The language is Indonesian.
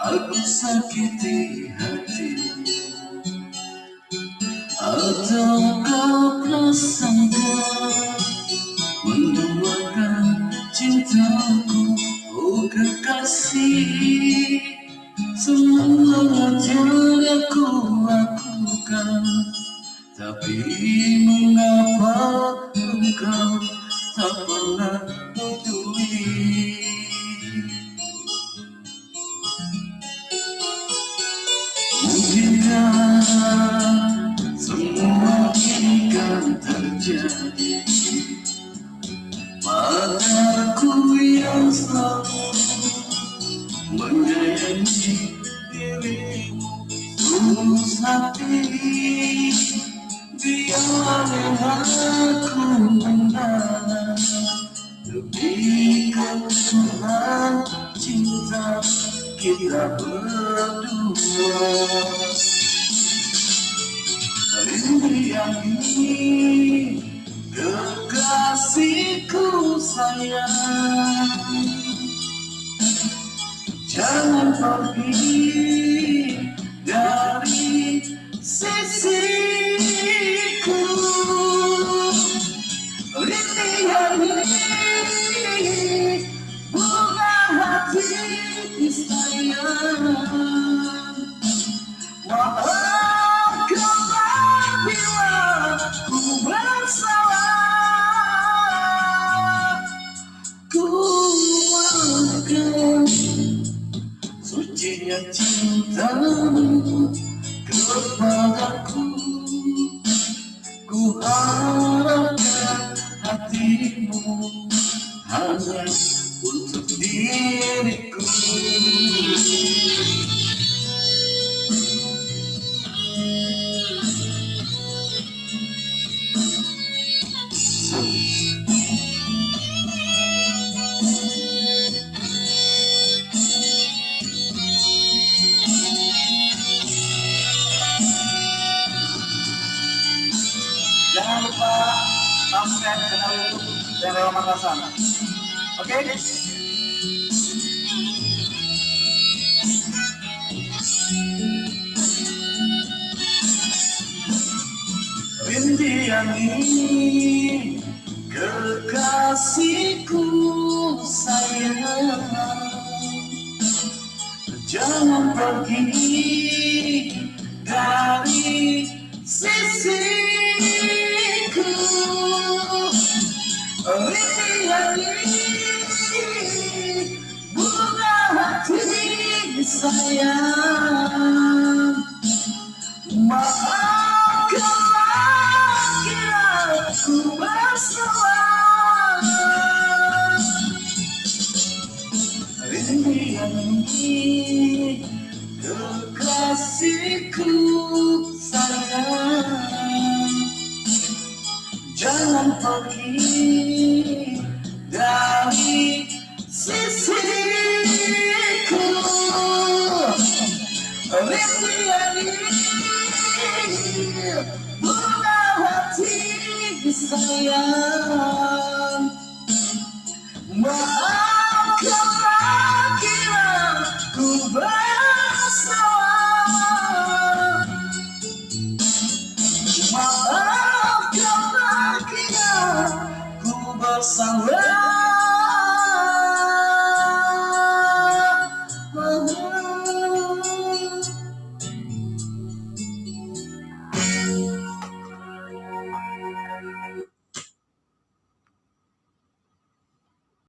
Aku sakiti hati, atau kau prasangka menduakan cintaku, oh kekasih. Semua yang aku lakukan, tapi mengapa engkau tak pernah peduli? Mungkinkah semua ini kan terjadi padaku yang selalu menyayangi dirimu tulus hati? Biarlah aku mendalam demi keutuhan cinta kita berdua. Rindu yang ini kekasihku sayang, jangan pergi dari sisiku. Rindu yang ini bunga hati sayang. Maafkanlah bila ku bersalah, ku maafkan sucinya cintamu kepadaku. Ku harapkan hatimu hanya untuk diriku. Jangan lupa subscribe channel YouTube dan Rewa Makassar. Oke? Rintian ini kekasihku sayang, jangan pergi dari sisiku. Rintian ini bunga hati sayang, maafkanlah kira ku bersalah. Rintian ini kekasihku sayang, jangan pergi dari sisiku. Rintian ini bunga hati sayang, maafkanlah kira ku bersalah. Maafkanlah kira ku bersalah.